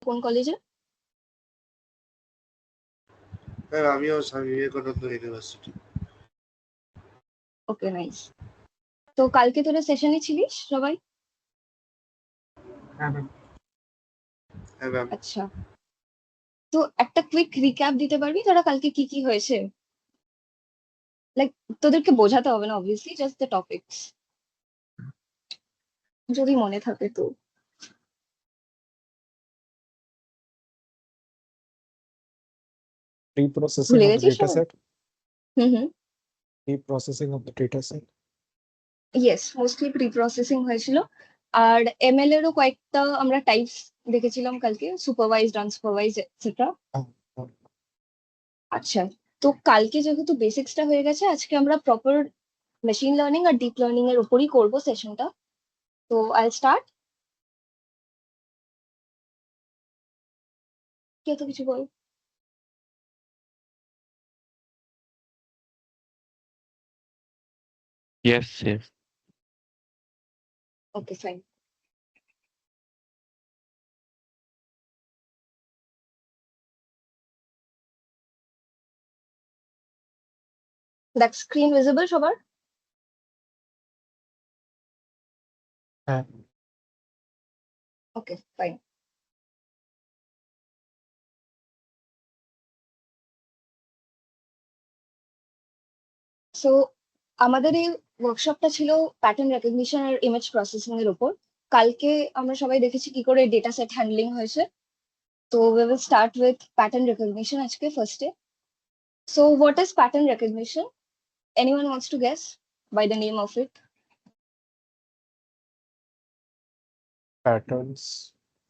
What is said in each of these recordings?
কোন কলেজে? ম্যাম আমিও স্বামী বিবেকানন্দ ইউনিভার্সিটি। ওকে, নাইস। তো কালকে তোরা সেশনে ছিলিস সবাই? হ্যাঁ ম্যাম। আচ্ছা, তো একটা কুইক রিক্যাপ দিতে পারবি তোরা কালকে কি কি হয়েছে? লাইক তোদেরকে বোঝাতে হবে না, অবভিয়াসলি, জাস্ট দ্য টপিকস, যদি মনে থাকে তো। Pre-processing ভুলে of the গেছিস data সবাই? set. Hmm. Pre-processing of the data set. Yes, mostly pre processing হয়েছিল। আর এমএল এরও কয়েকটা আমরা টাইপস দেখেছিলাম কালকে, সুপারভাইজড, আনসুপারভাইজড এটসেট্রা। Uh, আচ্ছা, তো কালকে যেহেতু বেসিক্সটা হয়ে গেছে, আজকে আমরা প্রপার মেশিন লার্নিং আর ডিপ লার্নিং এর উপরই করবো সেশনটা। তো আই স্টার্ট। কেউ তো কিছু বল। Yes, yes. ওকে, ফাইন। দেখ, স্ক্রিন ভিজিবল সবার? ওকে, ফাইন। সো আমাদের এই ওয়ার্কশপটা ছিল প্যাটার্ন রেকগনিশন আর ইমেজ প্রসেসিং এর উপর। কালকে আমরা সবাই দেখেছি কি করে ডেটা সেট হ্যান্ডলিং হয়েছে। তো we will start with pattern recognition আজকে ফার্স্টে। So what is pattern recognition? Anyone wants to guess by the name of it? Patterns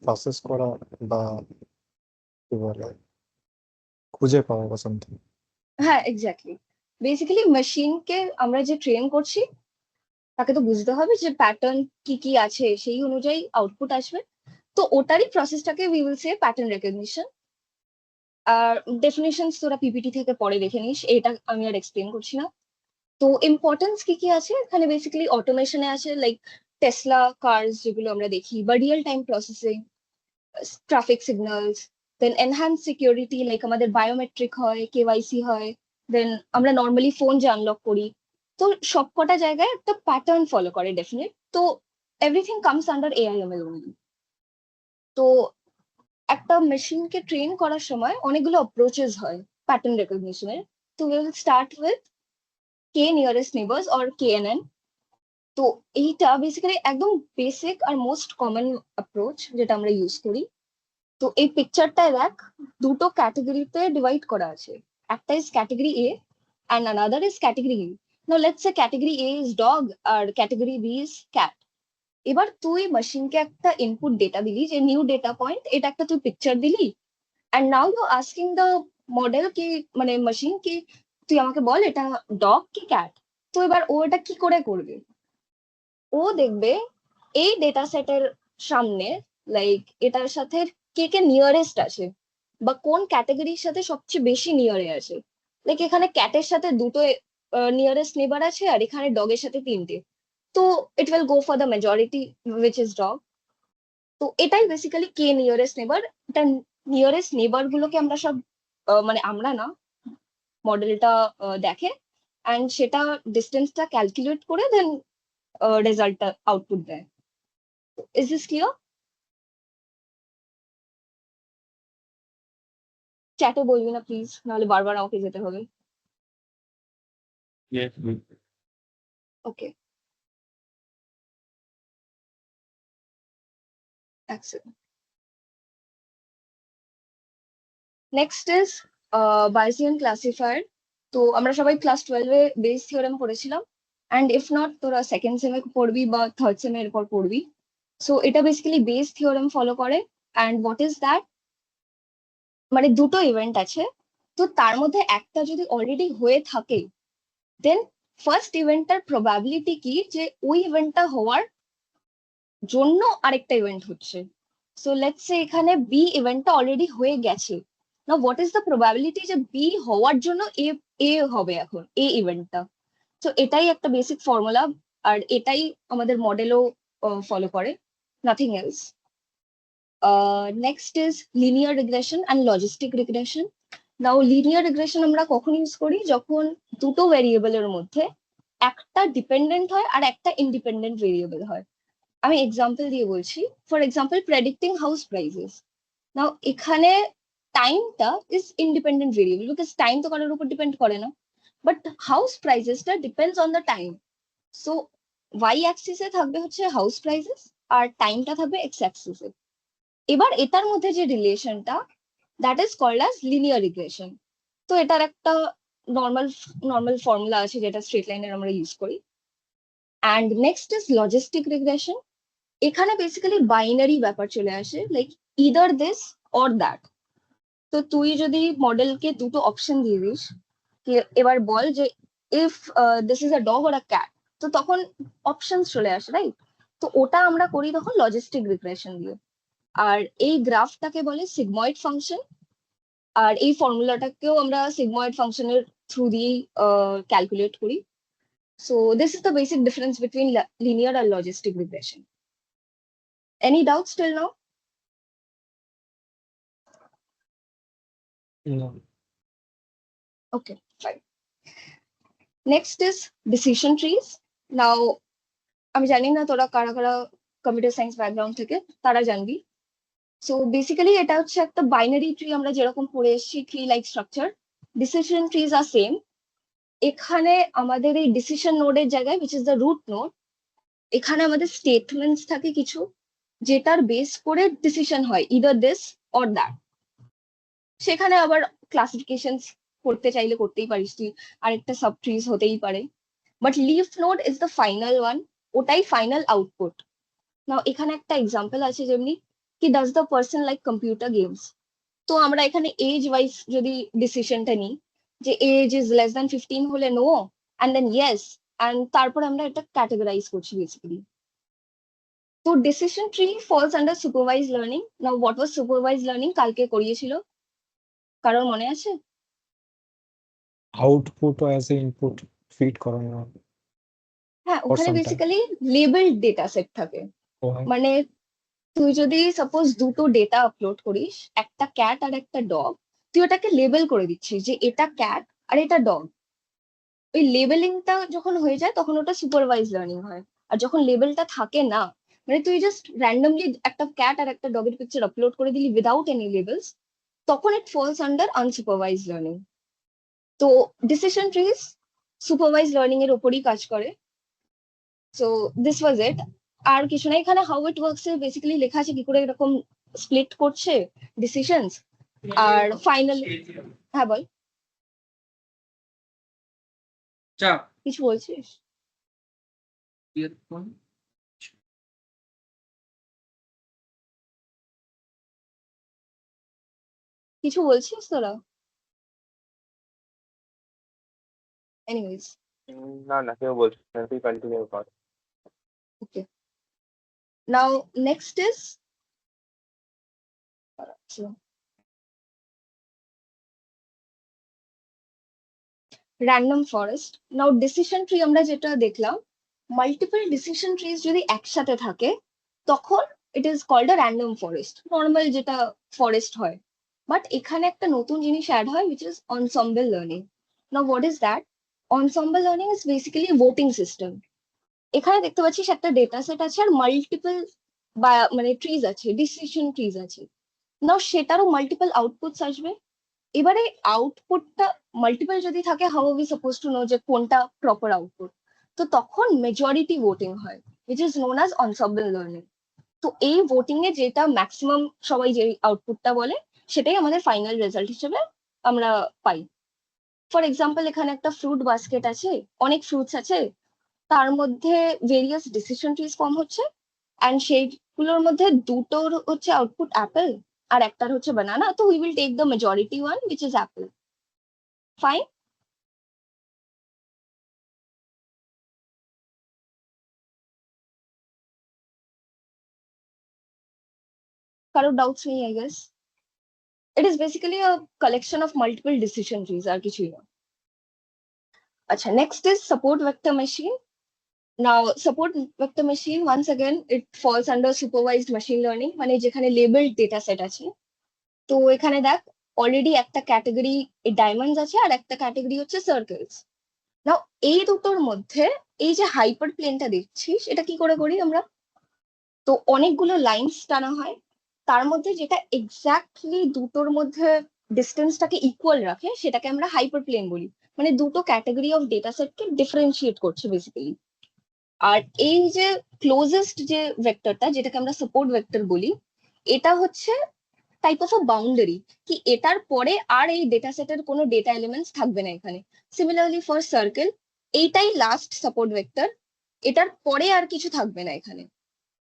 process করা বা কি বলে খুঁজে পাওয়া বা something. হ্যাঁ, এক্স্যাক্টলি। বেসিক্যালি মেশিনকে আমরা যে ট্রেন করছি তাকে তো বুঝতে হবে যে প্যাটার্ন কি কি আছে, সেই অনুযায়ী আউটপুট আসবে। তো ওটারই প্রসেসটাকে we will say pattern recognition. আর ডেফিনেশনস তোরা পিপিটি থেকে পরে দেখে নিস, এটা আমি আর এক্সপ্লেন করছি না। তো ইম্পর্টেন্স কি কি আছে এখানে? বেসিক্যালি অটোমেশনে আছে, লাইক টেসলা কার্স যেগুলো আমরা দেখি, বা real time processing, traffic signals, then enhance security, like আমাদের বায়োমেট্রিক হয়, কেওয়াইসি হয়, দেন আমরা নর্মালি ফোন যে আনলক করি। তো সবকটা জায়গায় একটা প্যাটার্ন ফলো করে ডেফিনেট। তো everything comes under AIML only. তো একটা মেশিনকে ট্রেন করার সময় অনেকগুলো অ্যাপ্রোচেস হয় প্যাটার্ন রেকগনিশনের। তো we will start with K nearest neighbours or KNN. তো এইটা বেসিক্যালি একদম বেসিক আর মোস্ট কমন অ্যাপ্রোচ যেটা আমরা ইউজ করি। তো এই পিকচারটায় দেখ, দুটো ক্যাটাগরিতে ডিভাইড করা আছে। একটা is category A and another is category B. Now let's say category A is dog আর ক্যাটাগরি বি ইজ ক্যাট। এবার তুই মেশিনকে একটা ইনপুট ডেটা দিলি যে নিউ ডেটা পয়েন্ট, এটা একটা তুই পিকচার দিলি, and now you asking the model কি, মানে মেশিন কি, তুই আমাকে বল এটা ডগ কি ক্যাট। তো এবার ও এটা কি করে করবে? ও দেখবে এই ডেটা সেটের সামনে, লাইক এটার সাথে কে কে নিয়ারেস্ট আছে, বা কোন ক্যাটাগরির সাথে সবচেয়ে বেশি নিয়ারে আছে। লাইক এখানে ক্যাটের সাথে দুটো নিয়ারেস্ট নেবার আছে, আর এখানে ডগের সাথে তিনটে। তো it will go for the majority which is dog. তো এটাই বেসিক্যালি কে নিয়ারেস্ট নেবার। এটা নিয়ারেস্ট নেবার গুলোকে আমরা সব মানে আমরা না, মডেলটা দেখে, অ্যান্ড সেটা ডিস্টেন্সটা ক্যালকুলেট করে দেন রেজাল্টটা আউটপুট দেয়। Is this clear? চ্যাটে বলবি না প্লিজ, নাহলে বারবার আমাকে যেতে হবে। Yes, okay, next is Bayesian classifier. তো আমরা সবাই ক্লাস 12-এ বেস থিওরেম পড়েছিলাম, অ্যান্ড ইফ নট তোরা সেকেন্ড সেমে পড়বি বা থার্ড সেমে এরপর পড়বি। সো এটা বেসিক্যালি বেস থিওরেম ফলো করে। অ্যান্ড হোয়াট ইজ দ্যাট, মানে দুটো ইভেন্ট আছে, তো তার মধ্যে একটা যদি অলরেডি হয়ে থাকে, দেন ফার্স্ট ইভেন্টটার প্রবাবিলিটি কি যে ওই ইভেন্টটা হওয়ার জন্য আরেকটা ইভেন্ট হচ্ছে। সো লেটস সে এখানে বি ইভেন্টটা অলরেডি হয়ে গেছে। না, হোয়াট ইজ দ্য প্রবাবিলিটি যে বি হওয়ার জন্য এ এ হবে এখন এ ইভেন্টটা। তো এটাই একটা বেসিক ফর্মুলা, আর এটাই আমাদের মডেলও ফলো করে, nothing else. Next is linear regression and logistic regression. Now linear regression আমরা কখন ইউজ করি, যখন দুটো ভেরিয়েবলের মধ্যে একটা ডিপেন্ডেন্ট হয় আর একটা ইন্ডিপেন্ডেন্ট ভেরিয়েবল হয়। আমি এক্সাম্পল দিয়ে বলছি। For example predicting house prices. Now এখানে টাইমটা is independent variable, because time তো কারোর উপর ডিপেন্ড করে না, বাট হাউস প্রাইসেসটা depends on the time. So Y অ্যাক্সিসে থাকবে হচ্ছে হাউস প্রাইসেস আর টাইমটা থাকবে এক্স অ্যাক্সিসে। এবার এটার মধ্যে যে রিলেশনটা, that is called as linear regression. তো এটার একটা নর্মাল নর্মাল ফর্মুলা আছে যেটা স্ট্রেট লাইনের আমরা ইউজ করি। And next is logistic regression. এখানে বেসিক্যালি বাইনারি ব্যাপার চলে আসে, like either this or that. তো তুই যদি মডেলকে দুটো অপশন দিয়ে দিস, এবার বল যে if this is a dog or a cat, তো তখন অপশনস চলে আসে, রাইট? তো ওটা আমরা করি তখন লজিস্টিক রিগ্রেশন দিয়ে। আর এই গ্রাফটাকে বলে সিগময়েড ফাংশন, আর এই ফর্মুলাটাকেও আমরা সিগময়েড ফাংশনের থ্রু দিয়েই ক্যালকুলেট করি। So this is the basic difference between linear আর logistic regression. Any doubts till now? No. Okay, fine. Next is decision trees. Now, আমি জানি না তোরা কারা কারা কম্পিউটার সায়েন্স ব্যাকগ্রাউন্ড থেকে, তারা জানবি। সো বেসিক্যালি এটা হচ্ছে একটা বাইনারি ট্রি, আমরা যেরকম পড়ে এসেছি tree like structure. Decision trees are same. এখানে আমাদের এই ডিসিশন নোডের জায়গায়, which is the root node, এখানে আমাদের স্টেটমেন্টস থাকে কিছু, যেটার বেস করে ডিসিশন হয়, ইদার দিস অর দ্যাট। সেখানে আবার ক্লাসিফিকেশন করতে চাইলে করতেই পারিস তুই, আরেকটা সাব ট্রিজ হতেই পারে। But leaf node is the final one, ওটাই ফাইনাল আউটপুট। নাও এখানে একটা এক্সাম্পল আছে, যেমনি কি does the person like computer games. তো আমরা এখানে এজ ওয়াইজ যদি ডিসিশনটা নিই, যে এজ ইজ লেস দ্যান 15 হলে no, and then yes, and তারপর আমরা এটা ক্যাটেগরাইজ করছি বেসিক্যালি। তো decision tree falls under supervise learning. Now what was supervise learning কালকে করিয়েছিল, কারোর মনে আছে? আউটপুট অ্যাজ এ ইনপুট ফিড করানো হ্যাঁ, ফর ওখানে some time. Basically labelled data set থাকে। মানে তুই যদি সাপোজ দুটো ডেটা আপলোড করিস, একটা ক্যাট আর একটা ডগ, তুই ওটাকে লেবেল করে দিচ্ছিস যে এটা ক্যাট আর এটা ডগ। ওই লেবেলিংটা যখন হয়ে যায় তখন ওটা সুপারভাইজ লার্নিং হয়। আর যখন লেবেলটা থাকে না, মানে তুই জাস্ট র্যান্ডমলি একটা ক্যাট আর একটা ডগের পিকচার আপলোড করে দিলি উইদাউট এনি লেবেলস, তখন ইট ফলস আন্ডার আনসুপারভাইজ লার্নিং। তো ডিসিশন ট্রিজ সুপারভাইজ লার্নিং এর ওপরই কাজ করে। সো দিস ওয়াজ ইট। আর কিছু না, এখানে how it works A basically লেখা আছে কি করে এরকম স্প্লিট করছে ডিসিশনস। আর ফাইনাল, হ্যাঁ বল, চা কিছু বলছিস? ইয়ারফোন কিছু বলছিস তোরা? এনিওয়েজ, না না কেউ বলছে না, তুই কন্টিনিউ কর। okay. Now next is random forest. Now decision tree আমরা যেটা দেখলাম, মাল্টিপল ডিসিশন ট্রিজ যদি একসাথে থাকে তখন it is called a random forest, normal যেটা ফরেস্ট হয়। বাট এখানে একটা নতুন জিনিস অ্যাড হয়, which is ensemble learning. Now what is that? Ensemble learning is basically voting system. এখানে দেখতে পাচ্ছিস একটা ডেটা সেট আছে আর মাল্টিপল বা মানে ট্রিজ আছে, ডিসিশন ট্রিজ আছে। নাও সেটারও মাল্টিপল আউটপুটস আসবে। এবারে আউটপুটটা মাল্টিপল যদি থাকে, how are we suppose to know যে কোনটা প্রপার আউটপুট? তো তখন মেজরিটি ভোটিং হয়, which is known as ensemble learning. তো এই ভোটিং এ যেটা ম্যাক্সিমাম সবাই যে আউটপুটটা বলে, সেটাই আমাদের ফাইনাল রেজাল্ট হিসেবে আমরা পাই। ফর এক্সাম্পল এখানে একটা ফ্রুট বাস্কেট আছে, অনেক ফ্রুটস আছে, তার মধ্যে ভেরিয়াস ডিসিশন ট্রিজ ফর্ম হচ্ছে, অ্যান্ড সেইগুলোর মধ্যে দুটোর হচ্ছে আউটপুট অ্যাপেল আর একটার হচ্ছে বানানা। তো we will take the majority one, which is apple. Fine. কারো ডাউটস নেই, I guess? It is basically a collection of multiple decision trees আর কিছুই না। আচ্ছা, next is support vector machine. Now support vector machine, once again it falls under supervised machine learning, মানে যেখানে labeled data set আছে। তো এখানে দেখ অলরেডি একটা ক্যাটাগরি ডায়মন্ডস আছে আর একটা ক্যাটাগরি হচ্ছে সার্কেলস। নাও এই দুটোর মধ্যে এই যে হাইপার প্লেনটা দেখছিস এটা কি করে করি আমরা? তো অনেকগুলো লাইন্স টানা হয়, তার মধ্যে যেটা এক্স্যাক্টলি দুটোর মধ্যে ডিস্টেন্সটাকে ইকুয়াল রাখে সেটাকে আমরা হাইপার প্লেন বলি। মানে দুটো ক্যাটাগরি অফ ডেটা সেটকে ডিফারেন্সিয়েট করছে বেসিক্যালি। আর এই যে ক্লোজেস্ট যে ভেক্টরটা যেটাকে আমরা সাপোর্ট ভেক্টর বলি, এটা হচ্ছে টাইপ অফ আ বাউন্ডারি, কি এটার পরে আর এই ডেটা সেটের কোনো ডেটা এলিমেন্টস থাকবে না এখানে। সিমিলারলি ফর সার্কেল, এইটাই লাস্ট সাপোর্ট ভেক্টর, এটার পরে আর কিছু থাকবে না এখানে।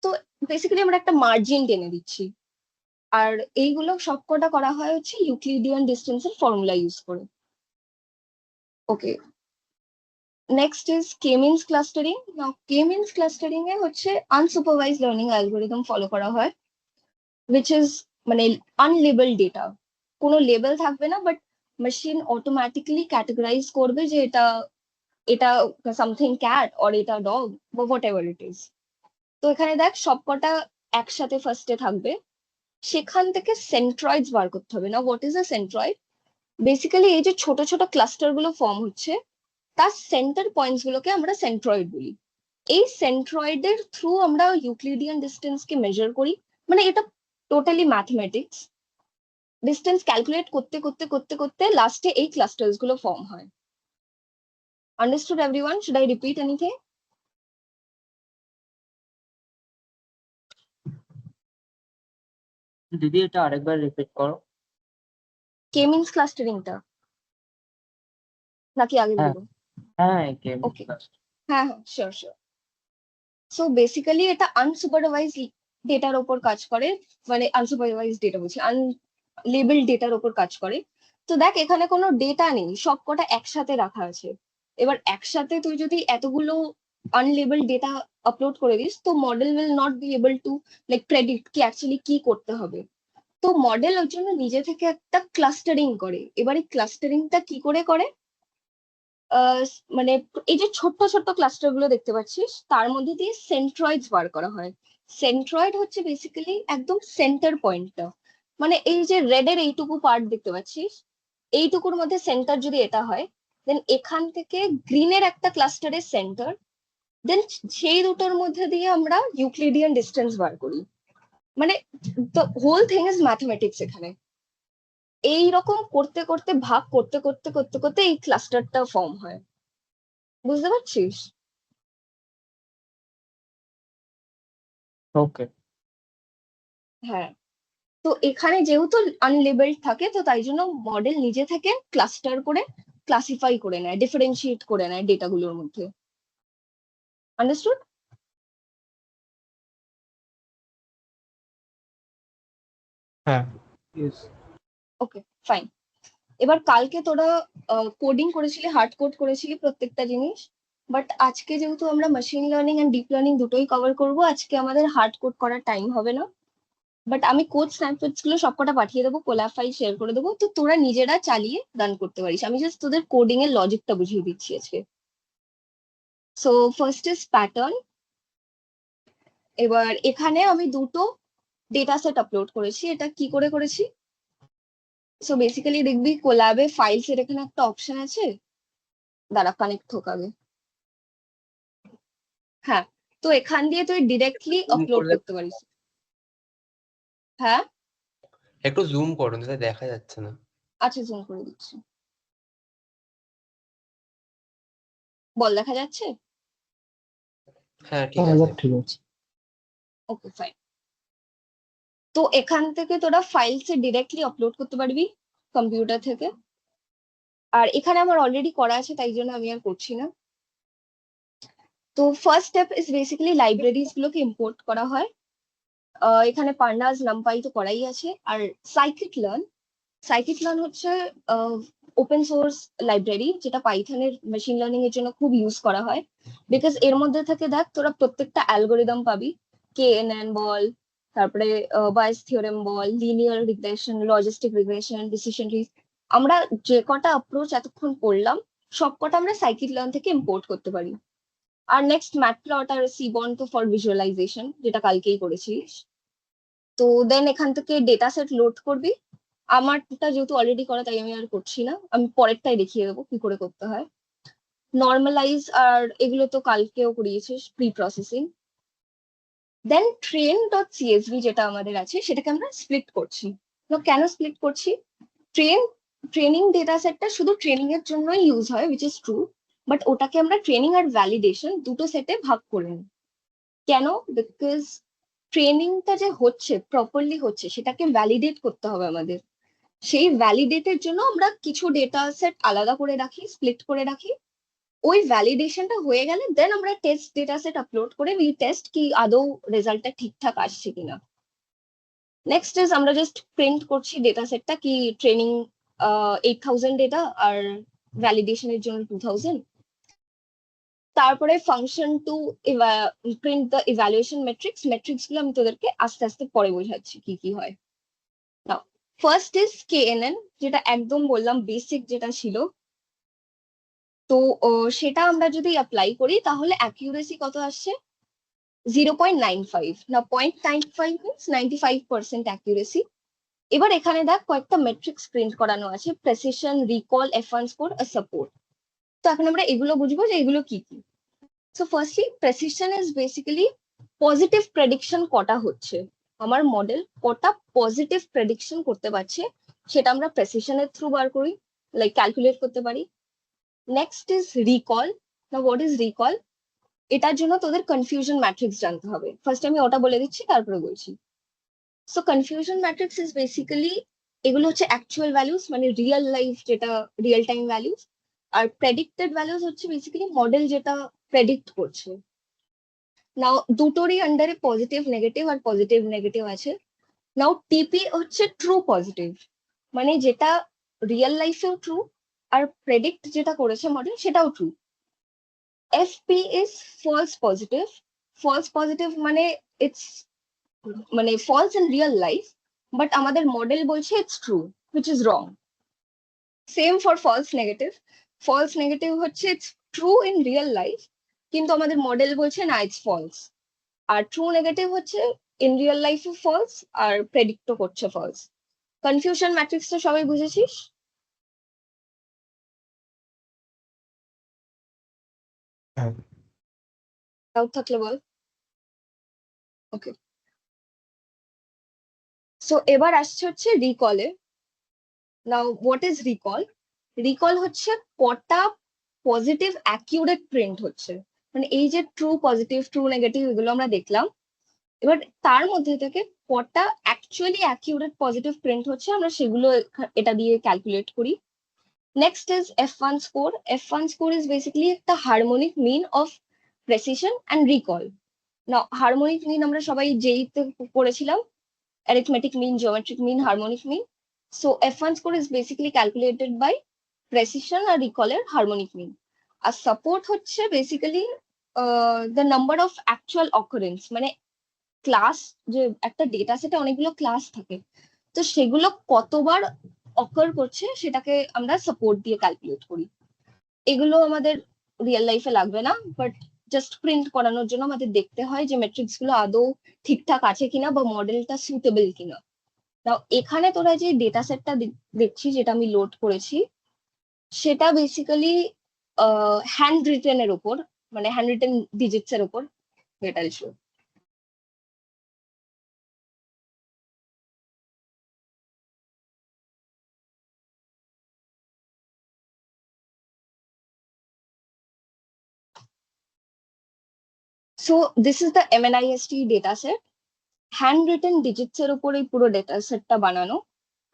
তো বেসিক্যালি আমরা একটা মার্জিন টেনে দিচ্ছি। আর এইগুলো সবকটা করা হয় হচ্ছে ইউক্লিডিয়ান ডিস্টেন্সের ফর্মুলা ইউজ করে। Okay, next is K means clustering. Now K means clustering এ হচ্ছে আনসুপারভাইজ লার্নিং অ্যালগোরিদম ফলো করা হয়, which is মানে আনলেবেল ডেটা, কোনো লেবেল থাকবে না, বাট মেশিন অটোমেটিক্যালি ক্যাটেগরাইজ করবে যে এটা এটা সামথিং ক্যাট অর এটা ডগ বা হোয়াট এভার ইট ইজ। তো এখানে দেখ সবকটা একসাথে ফার্স্টে থাকবে, সেখান থেকে সেন্ট্রয়েডস বার করতে হবে। না what is a centroid? Basically এই যে ছোট ছোট ক্লাস্টার গুলো ফর্ম হচ্ছে তার সেন্টার পয়েন্টস গুলোকে আমরা সেন্ট্রয়েড বলি। এই সেন্ট্রয়েডের থ্রু আমরা ইউক্লিডিয়ান ডিস্টেন্স কে মেজার করি। মানে এটা টোটালি ম্যাথমেটিক্স, ডিস্টেন্স ক্যালকুলেট করতে করতে করতে করতে লাস্টে এই ক্লাস্টার্স গুলো ফর্ম হয়। Understood everyone? Should I repeat anything? দিদি এটা আরেকবার রিপিট করো। কে মিনস ক্লাস্টারিংটা নাকি আগে হ্যাঁ। বলবো? হ্যাঁ কে Okay. হ্যাঁ হ্যাঁ, শিওর শিওর। সো বেসিক্যালি এটা আনসুপারভাইজ ডেটার ওপর কাজ করে, মানে আনসুপারভাইজ ডেটা বলছি, আনলেবেল ডেটার ওপর কাজ করে। তো দেখ এখানে কোনো ডেটা নেই, সবকটা একসাথে রাখা আছে। এবার একসাথে তুই যদি এতগুলো আনলেবেল ডেটা আপলোড করে দিস, তো model will not be able to like predict কি অ্যাকচুয়ালি কি করতে হবে। তো মডেল ওর জন্য নিজে থেকে একটা ক্লাস্টারিং করে। এবার এই ক্লাস্টারিংটা কি করে করে? মানে এই যে ছোট্ট ছোট্ট ক্লাস্টার গুলো দেখতে পাচ্ছিস তার মধ্যে দিয়ে সেন্ট্রয়েডস বার করা হয়। সেন্ট্রয়েড হচ্ছে বেসিক্যালি একদম সেন্টার পয়েন্টটা। মানে এই যে রেড এর এইটুকু পার্ট দেখতে পাচ্ছিস, এইটুকুর মধ্যে সেন্টার যদি এটা হয়, দেন এখান থেকে গ্রিনের একটা ক্লাস্টারের সেন্টার, দেন সেই দুটোর মধ্যে দিয়ে আমরা ইউক্লিডিয়ান ডিস্টেন্স বার করি। মানে the whole thing is mathematics এখানে। এইরকম করতে করতে ভাগ করতে করতে করতে করতে এই ক্লাস্টারটা ফর্ম হয়। বুঝতে পারছিস? ওকে। হ্যাঁ। তো এখানে যেহেতু আনলেবেলড থাকে, তো তাই জন্য মডেল নিজে থেকে ক্লাস্টার করে ক্লাসিফাই করে নেয়, ডিফারেন্সিয়েট করে নেয় ডেটাগুলোর মধ্যে। আন্ডারস্টুড? হ্যাঁ। ওকে, ফাইন। এবার কালকে তোরা কোডিং করেছিলি, হার্ড কোড করেছিলি প্রত্যেকটা জিনিস, বাট আজকে যেহেতু আমরা machine learning and deep learning দুটোই কভার করব, আজকে আমাদের হার্ড কোড করার টাইম হবে না। বাট আমি কোড স্ন্যাপশেটস গুলো সবকটা পাঠিয়ে দেবো, কোলাব ফাইল শেয়ার করে দেবো, তো তোরা নিজেরা চালিয়ে রান করতে পারিস। আমি জাস্ট তোদের কোডিং এর লজিকটা বুঝিয়ে দিচ্ছি আজকে। So first is pattern. এবার এখানে আমি দুটো ডেটা সেট আপলোড করেছি। এটা কি করে করেছি? সো বেসিক্যালি দেখবি কোলাবে ফাইলস এর এখানে একটা অপশন আছে, দাঁড়া কানেক্ট হোক আগে। হ্যাঁ, তো এখান দিয়ে তুই ডিরেক্টলি আপলোড করতে পারিস। হ্যাঁ, একটু জুম করুন, তাহলে দেখা যাচ্ছে না। আচ্ছা জুম করে দিচ্ছি। বল দেখা যাচ্ছে? হ্যাঁ ঠিক হ্যাঁ, আছে। এবার ঠিক আছে। Okay fine. তো এখান থেকে তোরা ফাইলস এ ডিরেক্টলি আপলোড করতে পারবি কম্পিউটার থেকে। আর এখানে আমার অলরেডি করা আছে তাই জন্য আমি আর করছি না। তো first step is basically libraries গুলোকে ইম্পোর্ট করা হয়। এখানে পান্ডাস নামপাই তো করাই আছে। আর সাইকিট লার্ন হচ্ছে ওপেন সোর্স লাইব্রেরি, যেটা পাইথনের মেশিন লার্নিং এর জন্য খুব ইউজ করা হয়। বিকজ এর মধ্যে থেকে দেখ তোরা প্রত্যেকটা অ্যালগোরিদম পাবি, KNN বল, তারপরে বায়াস থিওরেম বল, linear regression, logistic regression, decision trees. আমরা যে কটা অ্যাপ্রোচ এতক্ষণ পড়লাম সব কটা আমরা সাইকিট লার্ন থেকে ইম্পোর্ট করতে পারি। আর নেক্সট ম্যাটপ্লট আর সিবন তো ফর ভিজুয়ালাইজেশন, যেটা কালকেই করেছিস। তো দেন এখান থেকে ডেটা সেট লোড করবি। আমারটা যেহেতু অলরেডি করা, তাই আমি আর করছি না, আমি পরেরটাই দেখিয়ে দেবো কি করে করতে হয়। নর্মালাইজ আর এগুলো তো কালকেও করিয়েছিস, প্রি প্রসেসিং। দেন ট্রেন ডট সিএসভি যেটা আমাদের আছে, সেটাকে আমরা স্প্লিট করছি। তো কেন স্প্লিট করছি? ট্রেনিং ডেটা সেটটা শুধু ট্রেনিং এর জন্যই ইউজ হয়, উইচ ইজ ট্রু, বাট ওটাকে আমরা ট্রেনিং আর ভ্যালিডেশন দুটো সেটে ভাগ করে নিই। কেন? বিকজ ট্রেনিংটা যে হচ্ছে প্রপারলি হচ্ছে, সেটাকে ভ্যালিডেট করতে হবে আমাদের। সেই ভ্যালিডেটের জন্য আমরা কিছু ডেটা সেট আলাদা করে রাখি, স্প্লিট করে রাখি। ওই ভ্যালিডেশনটা হয়ে গেলে দেন আমরা টেস্ট ডেটা সেট আপলোড করে উই টেস্ট কি আদৌ রেজাল্টটা ঠিকঠাক আসছে কিনা। নেক্সট ইজ আমরা জাস্ট প্রিন্ট করছি ডেটা সেটটা, কি ট্রেনিং 8000 ডেটা আর ভ্যালিডেশনের জন্য 2000। তারপরে function to print the evaluation metrics গুলো আমি তোদেরকে আস্তে আস্তে পরে বোঝাচ্ছি কি কি হয়। নাও ফার্স্ট ইজ কেএনএন, যেটা একদম বললাম বেসিক যেটা ছিল। তো সেটা আমরা যদি অ্যাপ্লাই করি তাহলে অ্যাকিউরেসি কত আসছে? 0.95। না, 0.95 মিনস 95% অ্যাকিউরেসি। এবার এখানে দেখ কয়েকটা মেট্রিক্স প্রিন্ট করানো আছে, প্রেসিশন, রিকল, F1 স্কোর আর সাপোর্ট। তো এখন আমরা এগুলো বুঝবো যে এগুলো কি কি। So firstly precision is basically positive prediction কটা হচ্ছে, আমার মডেল কটা পজিটিভ প্রেডিকশন করতে পারছে, সেটা আমরা প্রেসিশনের থ্রু বার করি, লাইক ক্যালকুলেট করতে পারি। Next is recall. না, হোয়াট ইজ রিকল? এটার জন্য তোদের কনফিউশন ম্যাট্রিক্স জানতে হবে। ফার্স্ট আমি ওটা বলে দিচ্ছি, তারপরে বলছি। So confusion matrix is basically, এগুলো হচ্ছে অ্যাকচুয়াল ভ্যালুস, মানে রিয়েল লাইফ যেটা রিয়েল টাইম ভ্যালুস। আর প্রেডিক্টেড ভ্যালুস হচ্ছে বেসিক্যালি মডেল যেটা প্রেডিক্ট করছে। নাও দুটোরই আন্ডারে পজিটিভ নেগেটিভ আর পজিটিভ নেগেটিভ আছে। নাও টিপি হচ্ছে ট্রু পজিটিভ, মানে যেটা রিয়েল লাইফেও ট্রু আর প্রেডিক্ট যেটা করেছে মডেল সেটাও true. FP is false positive. False positive মানে ইটস মানে false in real life, but আমাদের মডেল বলছে it's true, which is wrong. Same for false negative. False negative হচ্ছে it's true in real life, কিন্তু আমাদের model বলছে না, it's false. আর ট্রু নেগেটিভ হচ্ছে ইন রিয়েল লাইফে ফলস আর প্রেডিক্টও করছে ফলস। কনফিউশন ম্যাট্রিক্সটা সবাই বুঝেছিস? হ্যাঁ। ডাউট থাকলে বল। ওকে, সো এবার আসছে হচ্ছে রিকলে। Now what is recall? Recall হচ্ছে কটা পজিটিভ অ্যাকিউরেট প্রিন্ট হচ্ছে, মানে এই যে ট্রু পজিটিভ ট্রু নেগেটিভ এগুলো আমরা দেখলাম, এবার তার মধ্যে থেকে কটা অ্যাকচুয়ালি অ্যাকিউরেট পজিটিভ প্রিন্ট হচ্ছে আমরা সেগুলো এটা দিয়ে ক্যালকুলেট করি। Next is F1 score. F1 score is basically একটা harmonic mean of precision and recall. না, হারমোনিক মিন আমরা সবাই যেইতে পড়েছিলাম, arithmetic mean, geometric mean, harmonic mean. So F1 score is basically calculated by precision or recall এর harmonic mean. আর support হচ্ছে basically the number of actual occurrence, মানে class, যে একটা data সেটে অনেকগুলো ক্লাস থাকে, তো সেগুলো কতবার অকার করছে সেটাকে আমরা সাপোর্ট দিয়ে ক্যালকুলেট করি। এগুলো আমাদের রিয়েল লাইফে লাগবে না, বাট জাস্ট প্রিন্ট করানোর জন্য আমাদের দেখতে হয় যে মেট্রিক্স গুলো আদৌ ঠিকঠাক আছে কিনা বা মডেলটা সুটেবল কিনা। নাও এখানে তোরা যে ডেটা সেটটা দেখছিস, যেটা আমি লোড করেছি, সেটা বেসিক্যালি হ্যান্ড রিটেনের উপর, মানে হ্যান্ড রিটেন ডিজিটস এর উপর এটা issue. So this is the MNIST data set. Hand written digits এর উপর এই পুরো ডেটা সেটটা বানানো,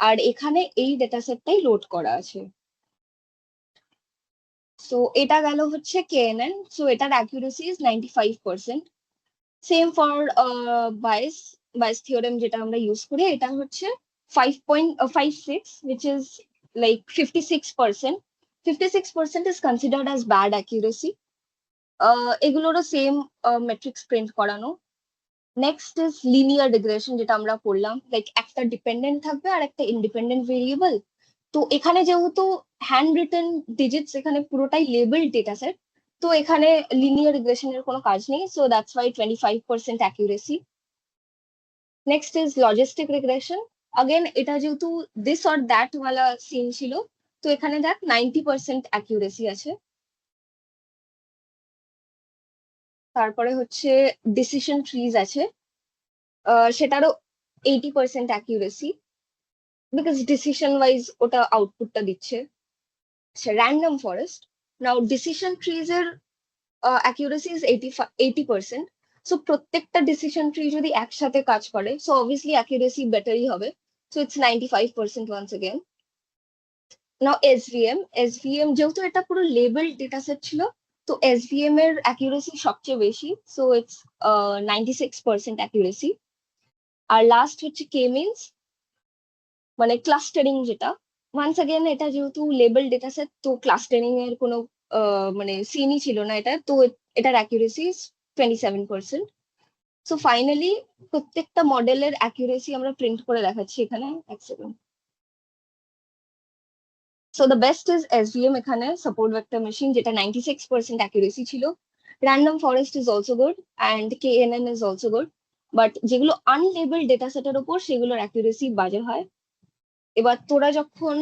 আর এখানে এই ডেটা সেটটাই লোড করা আছে। সো এটা গেল হচ্ছে KNN। সো এটার accuracy is 95%। Same for Bayes theorem যেটা আমরা ইউজ করি, এটা হচ্ছে 5.56, which is like 56%. 56% is considered as bad accuracy. এগুলোরও সেম মেট্রিক্স প্রিন্ট করানো। নেক্সট ইজ লিনিয়ার রিগ্রেশন, যেটা আমরা পড়লাম, লাইক একটা ডিপেন্ডেন্ট থাকবে আর একটা ইন্ডিপেন্ডেন্ট ভেরিয়েবল। তো এখানে যেহেতু হ্যান্ড রিটেন ডিজিটস, এখানে পুরোটাই লেবেল ডেটা সেট, তো এখানে লিনিয়ার রিগ্রেশনের কোনো কাজ নেই, so that's why 25% accuracy. Next is logistic regression. Again এটা যেহেতু দিস অর দ্যাট ওয়ালা সিন ছিল, তো এখানে দেখ 90% অ্যাকিউরেসি আছে। তারপরে হচ্ছে ডিসিশন ট্রিজ আছে, সেটারও 80% অ্যাকিউরেসি, বিকজ ডিসিশন ওয়াইজ ওটা আউটপুটটা দিচ্ছে। Random forest, now decision trees এর অ্যাকিউরেসি ইজ 80%। সো প্রত্যেকটা ডিসিশন ট্রি যদি একসাথে কাজ করে, সো অবভিয়াসলি অ্যাকিউরেসি বেটারই হবে। So it's 95% once again. Now SVM যেহেতু এটা পুরো লেবেল ডেটা সেট ছিল, তো এসভিএম এর অ্যাকিউরেসি সবচেয়ে বেশি, সো ইটস 96% অ্যাকিউরেসি। আর লাস্ট হচ্ছে কে মিনস, মানে ক্লাস্টারিং, যেটা ওয়ান্স अगेन এটা যেহেতু লেবেল ডেটা সেট, তো ক্লাস্টারিং এর কোনো মানে সিনই ছিল না এটা, তো এটার অ্যাকিউরেসি 27%। সো ফাইনালি প্রত্যেকটা মডেলের অ্যাকিউরেসি আমরা প্রিন্ট করে দেখাচ্ছি এখানে, এক সেকেন্ড। So the best is SVM, এখানে সাপোর্ট ভেক্টর মেশিন, যেটা 96% অ্যাকিউরেসি ছিল। Random forest is also good and KNN is also good, but যেগুলো আনলেবেল ডেটা সেটের ওপর সেগুলোর অ্যাকিউরেসি বাজে হয়। এবার তোরা যখন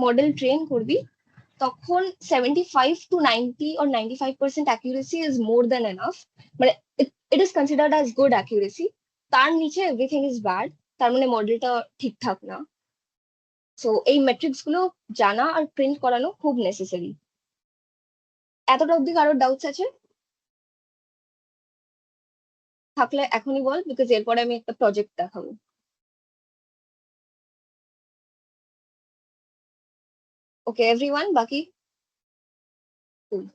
মডেল ট্রেন করবি, তখন 75 to 90 or 95% accuracy is more than enough, মানে it is considered as good accuracy। তার নিচে এভরিথিং ইজ ব্যাড, তার মানে মডেলটা ঠিকঠাক না। সো এই মেট্রিক্স গুলো জানা আর প্রিন্ট করানো খুব নেসেসারি। এতটা অব্দি কারোর ডাউটস আছে? থাকলে এখনই বল, বিকজ এরপরে আমি একটা প্রজেক্ট দেখাবো। ওকে এভরিওয়ান, বাকি? Cool.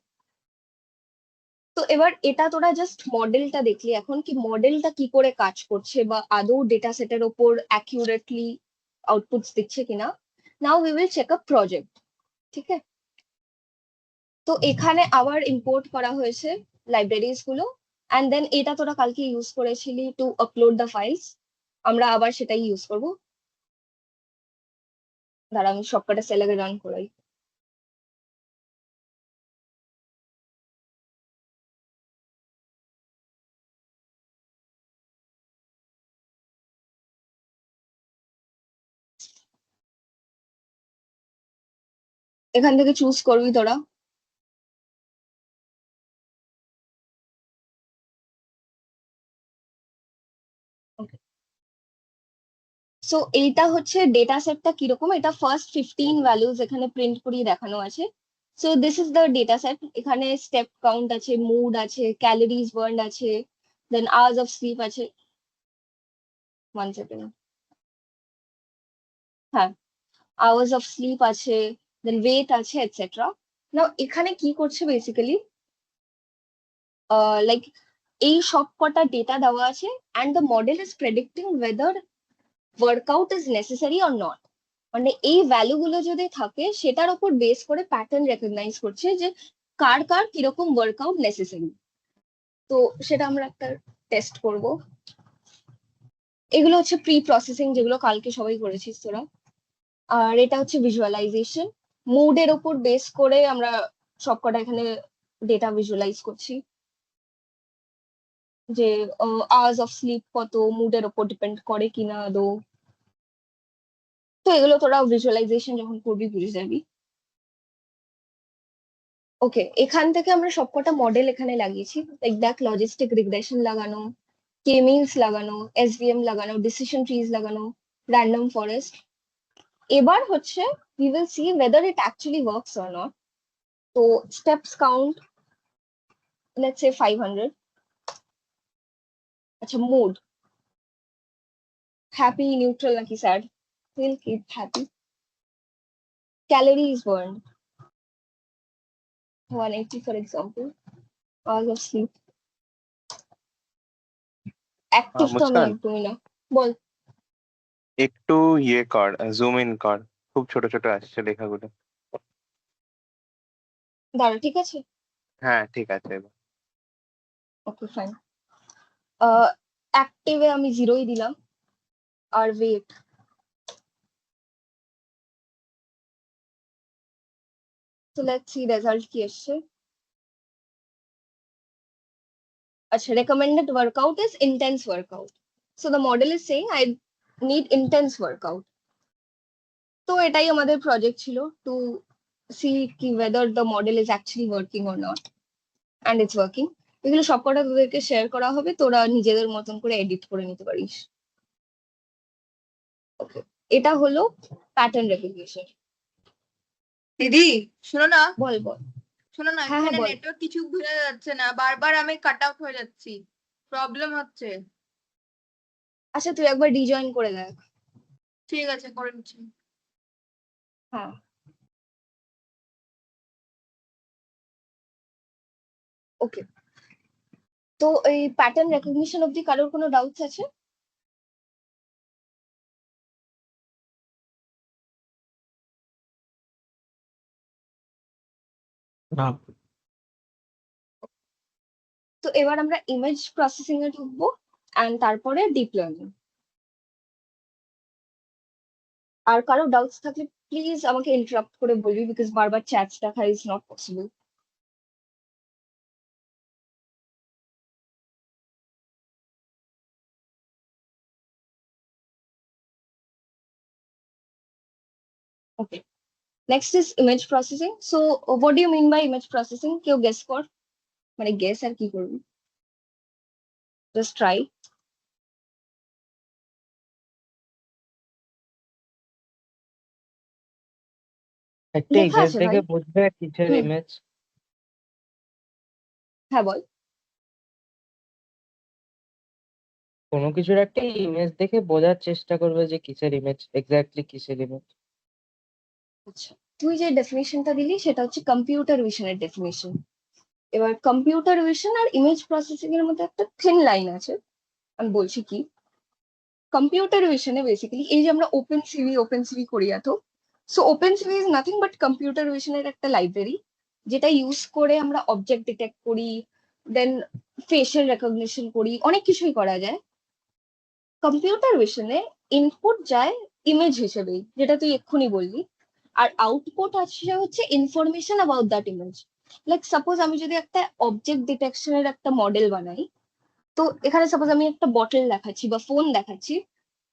তো এবার এটা তোরা জাস্ট মডেলটা দেখলি, এখন কি মডেলটা কি করে কাজ করছে বা আদৌ ডেটা সেটের ওপর অ্যাকিউরেটলি আউটপুটস দিচ্ছে কিনা। Now we will check a project, ঠিক আছে? তো এখানে আবার ইম্পোর্ট করা হয়েছে লাইব্রেরিজ গুলো, অ্যান্ড দেন এটা তোরা কালকে ইউজ করেছিলি টু আপলোড দ্য ফাইলস, আমরা আবার সেটাই ইউজ করবো। দাঁড়া আমি সবকটা সেলে রান করাই। এখান থেকে চুজ করবি তোরা। সো এইটা হচ্ছে ডেটা সেটটা কিরকম, এটা ফার্স্ট 15 ভ্যালুজ এখানে প্রিন্ট করিয়ে দেখানো আছে। So this is the data set. এখানে স্টেপ কাউন্ট আছে, মুড আছে, ক্যালোরিজ বার্ন আছে, দেন আওয়ার্স অফ স্লিপ আছে। 1 সেকেন্ড, হ্যাঁ, আওয়ার্স অফ স্লিপ আছে, দেন ওয়েট আছে, এটসেট্রা। নাও এখানে কি করছে বেসিক্যালি, লাইক এই সব কটা ডেটা দেওয়া আছে, and the model is predicting weather workout is necessary or not. মানে এই ভ্যালু গুলো যদি থাকে, সেটার উপর বেস করে প্যাটার্ন রেকগনাইজ করছে যে কার কার কিরকম ওয়ার্কআউট নেসেসারি। তো সেটা আমরা একটা টেস্ট করব। এগুলো হচ্ছে প্রি প্রসেসিং, যেগুলো কালকে সবাই করেছিস তোরা। আর এটা হচ্ছে ভিজুয়ালাইজেশন, মুডের ওপর বেস করে আমরা সবকটা এখানে ডেটা ভিজুয়ালাইজ করছি, যে আওয়ার্স অফ স্লিপ কত মুডের ওপর ডিপেন্ড করে কিনা আদৌ। তো এগুলো তোরা ভিজুয়ালাইজেশন যখন করবি বুঝে যাবি। ওকে, এখান থেকে আমরা সবকটা মডেল এখানে লাগিয়েছি, লাইক দেখ লজিস্টিক রিগ্রেশন লাগানো, কে মিনস লাগানো, এসভিএম লাগানো, ডিসিশন ট্রিজ লাগানো, র্যান্ডম ফরেস্ট। এবার হচ্ছে we will see whether it actually works or not. তো steps count, let's say 500. আচ্ছা, mood, happy, neutral নাকি sad? We'll keep happy. Calories burned, 180 for example. Hours of sleep. Active তো আমি মুস্কান একদমই না। বল। একটু ইয়ে কর, জুম ইন কর, খুব ছোট ছোট আসছে লেখাগুলো। দাঁড়া, ঠিক আছে। হ্যাঁ ঠিক আছে এবার। Okay fine. অ্যাক্টিভে আমি 0ই দিলাম। আর ওয়েট, তো লেটস সি রেজাল্ট কি আসছে। Acha, recommended workout is intense workout. So the model is saying I need intense workout. তো এটাই আমাদের প্রজেক্ট ছিল টু সি কি whether the model is actually working or not, and it's working. এগুলো সবকটা তোদেরকে শেয়ার করা হবে, তোরা নিজেদের মতন করে এডিট করে নিতে পারিস। ওকে, এটা হলো প্যাটার্ন রেকগনিশন। দিদি শোনো না, বল বল। শোনো না, হ্যাঁ, এখানে বল। নেটওয়ার্ক কিছু বোঝা যাচ্ছে না, বারবার আমি কাট আউট হয়ে যাচ্ছি, প্রবলেম হচ্ছে। আচ্ছা তুই একবার রিজয়েন করে দেখ। ঠিক আছে, করে নিচ্ছি। হ্যাঁ, ওকে। তো এই প্যাটার্ন রেকগনিশন অব্দি কারোর কোনো ডাউটস আছে? না। তো এবার আমরা ইমেজ প্রসেসিং এ ঢুকবো এন্ড তারপরে ডিপ লার্নিং। আর কারো ডাউটস থাকলে প্লিজ আমাকে ইন্টারাপ্ট করে বলবি, বিকজ বারবার চ্যাটস দেখা is not possible. Okay. Next is image processing. So what do you mean by image processing? কেউ গেস কর, মানে গেস আর কি করবি, জাস্ট ট্রাই। একটা লেখা ইমেজ আছে দেখে ভাই। বুঝবে কিসের হুম। ইমেজ। হ্যাঁ বল। কোনো কিছুর একটা ইমেজ দেখে বোঝার চেষ্টা করবে যে কিসের ইমেজ, এক্স্যাক্টলি কিসের ইমেজ। আচ্ছা, তুই যে ডেফিনেশনটা দিলি সেটা হচ্ছে কম্পিউটার ভিশনের ডেফিনেশন। এবার কম্পিউটার ভিশন আর ইমেজ প্রসেসিং এর মধ্যে একটা থিন লাইন আছে, আমি বলছি কি। কম্পিউটার ভিশনে বেসিক্যালি এই যে আমরা ওপেন সিভি করি এত, so open CV is nothing but computer ভিশনের একটা লাইব্রেরি, যেটা ইউজ করে আমরা অবজেক্ট ডিটেক্ট করি, দেন ফেশিয়াল রেকগনিশন করি, অনেক কিছুই করা যায়। কম্পিউটার ভিশনে ইনপুট যায় ইমেজ হিসেবেই, যেটা তুই এক্ষুনি বললি, আর আউটপুট আসছে হচ্ছে information about that image. Like suppose আমি যদি একটা অবজেক্ট ডিটেকশনের একটা মডেল বানাই, তো এখানে সাপোজ আমি একটা বটল দেখাচ্ছি বা ফোন দেখাচ্ছি,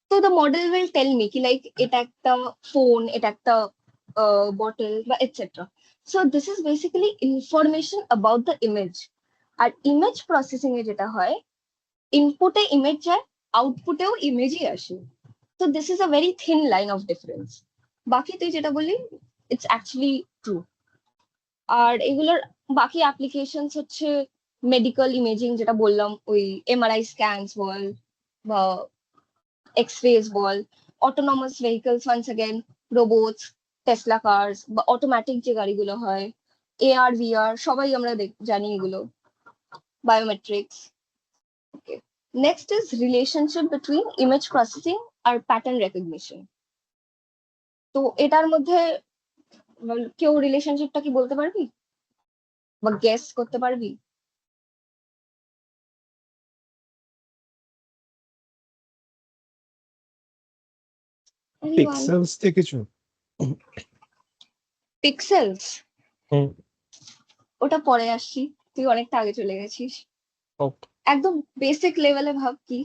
তো the model will tell me কি লাইক এটা একটা ফোন, এটা একটা বটল বা etcetera. So this is basically information about the image. আর ইমেজ প্রসেসিং এ যেটা হয়, ইনপুটে ইমেজ যায়, আউটপুটেও ইমেজই আসে। তো this is a very thin line of difference. বাকি তুই যেটা বললি ইটস অ্যাকচুয়ালি ট্রু। আর এগুলোর বাকি অ্যাপ্লিকেশনস হচ্ছে মেডিকেল ইমেজিং, যেটা বললাম, ওই এমআরআই স্ক্যানস বল বা এক্স-রেজ বল, autonomous vehicles, once again robots, Tesla cars বা অটোমেটিক যে গাড়িগুলো হয়, এআর ভিআর, সবাই আমরা জানি এগুলো, biometrics. Okay, next is relationship between image processing আর প্যাটার্ন রেকগনিশন। তো এটার মধ্যে কেউ রিলেশনশিপটা কি বলতে পারবি বা গেস করতে পারবি? পিক্সেলস দিয়ে কিছু। পিক্সেলস? হুম। ওটা পরে আসছি, তুই অনেকটা আগে চলে গেছিস। Okay. একদম বেসিক লেভেলে ভাব কি।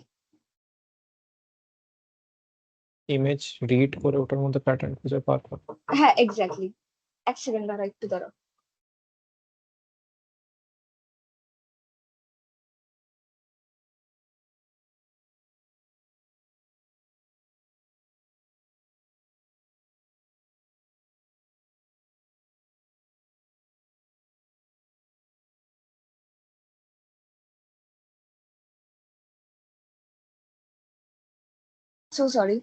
ইমেজ রিড করে ওটার মধ্যে প্যাটার্ন খুঁজে বার করা। হ্যাঁ এক্স্যাক্টলি। এক সেকেন্ড দাঁড়া, একটু দাঁড়া। So sorry.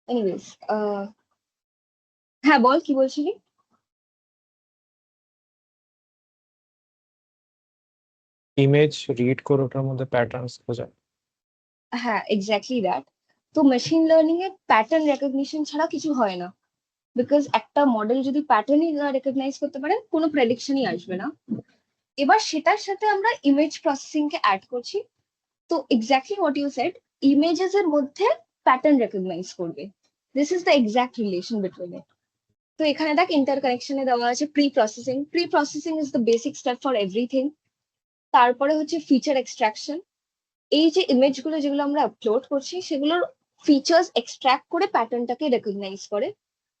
এনিওয়েজ, হ্যাঁ বল কি বলছিলি। ইমেজ রিড করে ওটার মধ্যে প্যাটার্নস খোঁজা। হ্যাঁ এক্স্যাক্টলি দ্যাট। তো মেশিন লার্নিং এ প্যাটার্ন রেকগনিশন ছাড়া কিছু হয় না, বিকজ একটা মডেল যদি প্যাটার্নই না রেকগনাইজ করতে পারে, কোনো প্রেডিকশনই আসবে না। এবার সেটার সাথে আমরা ইমেজ প্রসেসিং কে অ্যাড করছি। তো exactly what you said, images এর মধ্যে প্যাটার্ন রেকগনাইজ করবে। This is the exact relation between it. তো এখানে দেখ ইন্টারকানেকশনে দেওয়া আছে preprocessing. Preprocessing is the basic step for everything. তারপরে হচ্ছে ফিচার এক্সট্রাকশন। এই যে ইমেজগুলো যেগুলো আমরা আপলোড করছি সেগুলোর ফিচার্স এক্সট্রাক্ট করে প্যাটার্নটাকে রেকগনাইজ করে।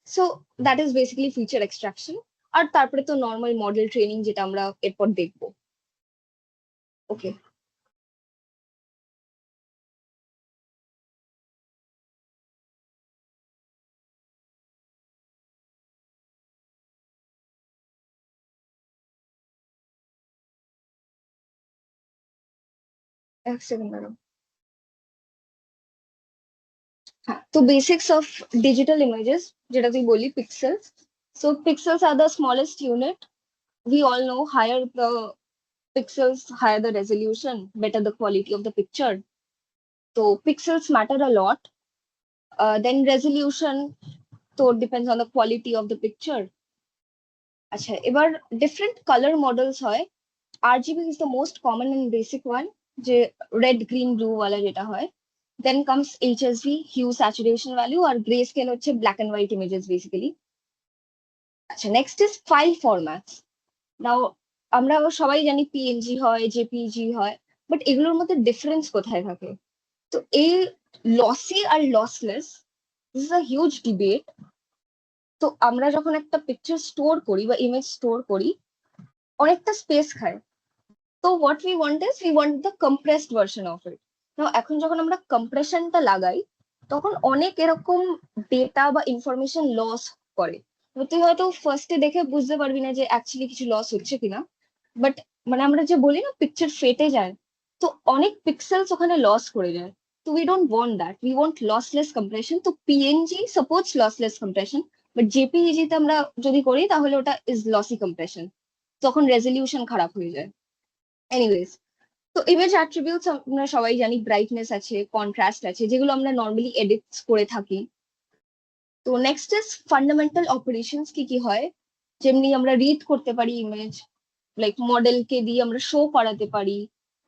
So that is basically feature extraction. আর তারপরে তো নর্মাল মডেল ট্রেনিং, যেটা আমরা এরপর দেখবো। ওকে, এক সেকেন্ড ম্যাডাম। হ্যাঁ, তো বেসিক্স অফ ডিজিটাল ইমেজেস, যেটা তুই বলি pixels. So pixels are the smallest unit. We all know higher the pixels, higher the resolution, better the quality of the picture. So pixels matter a lot. Then resolution, so it depends on the quality of the picture. আচ্ছা, এবার different colour models হয়। RGB is the most common and basic one, যে red green blue ওয়ালা যেটা হয়। Then comes HSV, hue saturation value, আর grey scale হচ্ছে black and white images basically. আচ্ছা, next is file formats. Now আমরা সবাই জানি পিএনজি হয়, জেপিইজি হয়, বাট এগুলোর মধ্যে ডিফারেন্স কোথায় থাকে? তো এই লসি আর lossless, this is a huge debate. তো আমরা যখন একটা পিকচার স্টোর করি বা ইমেজ স্টোর করি, অনেকটা স্পেস খায়। তো what we want is, we want the compressed version of it. তো এখন যখন আমরা কম্প্রেশনটা লাগাই, তখন অনেক এরকম ডেটা বা ইনফরমেশন লস করে। তো তুই হয়তো ফার্স্টে দেখে বুঝতে পারবি না যে অ্যাকচুয়ালি কিছু লস হচ্ছে কিনা, বাট মানে আমরা যে বলি না পিকচার ফেটে যায়, তো অনেক পিক্সেলস ওখানে লস করে যায়। তো we don't want that, we want lossless compression. তো PNG supports lossless compression, but JPEG তে আমরা যদি করি তাহলে ওটা ইজ লসি কম্প্রেশন, তখন রেজলিউশন খারাপ হয়ে যায়। এনিওয়েজ, তো ইমেজ অ্যাট্রিবিউটস আমরা সবাই জানি, ব্রাইটনেস আছে, কন্ট্রাস্ট আছে, যেগুলো আমরা নর্মালি এডিটস করে থাকি। তো নেক্সট ইজ ফান্ডামেন্টাল অপারেশনস। কি কি হয়, যেমনি আমরা রিড করতে পারি ইমেজ, লাইক মডেলকে দিয়ে আমরা শো করাতে পারি,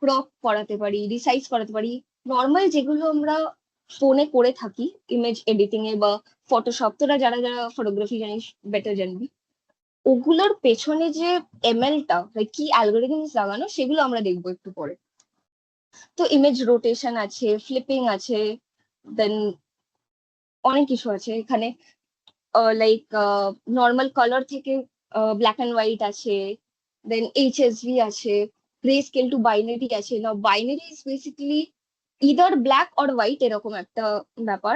ক্রপ করাতে পারি, রিসাইজ করাতে পারি। নর্মাল যেগুলো আমরা ফোনে করে থাকি ইমেজ এডিটিং এ বা ফটোশপ, তোরা যারা যারা ফটোগ্রাফি জানিস বেটার জানবি, ওগুলোর পেছনে যে এমএলটা, লাইক কি অ্যালগোরিদমস লাগানো, সেগুলো আমরা দেখবো একটু পরে। তো ইমেজ রোটেশন আছে, ফ্লিপিং আছে, দেন অনেক কিছু আছে এখানে। লাইক নর্মাল কালার থেকে ব্ল্যাক অ্যান্ড হোয়াইট আছে, দেন এইচএসভি আছে, গ্রে স্কেল টু বাইনারি আছে। না, binary is basically either black or white, এরকম একটা ব্যাপার।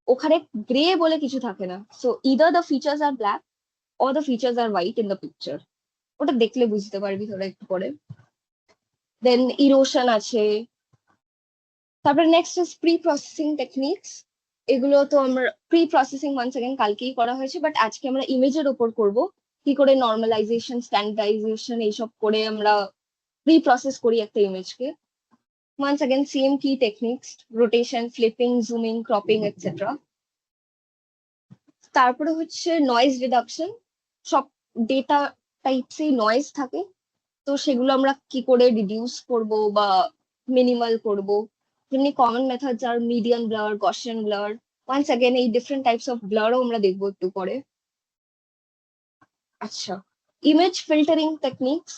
ওখানে গ্রে বলে কিছু থাকে না। So either the features are black or the features are white in the picture. ওটা দেখলে বুঝতে পারবি তোরা একটু পরে। দেন ইরোশন আছে। তারপরে next is pre processing techniques. এগুলো তো আমরা প্রি প্রসেসিং ওয়ান্স अगेन কালকেই করা হয়েছে, বাট আজকে আমরা ইমেজের ওপর করব, কি করে নর্মালাইজেশন, স্ট্যান্ডার্ডাইজেশন এইসব করে আমরা প্রি প্রসেস করি একটা ইমেজকে। ওয়ান্স अगेन সেম কি techniques, rotation, flipping, zooming, cropping etcetera. তারপরে হচ্ছে নয়েজ রিডাকশন। সব ডেটা টাইপসেই নয়েজ থাকে, তো সেগুলো আমরা কি করে রিডিউস করব বা মিনিমাল করব। যেমনি common methods are median blur, Gaussian blur. Once again এই ডিফারেন্ট টাইপস অফ ব্লারও আমরা দেখবো একটু পরে। আচ্ছা, ইমেজ ফিল্টারিং টেকনিক্স।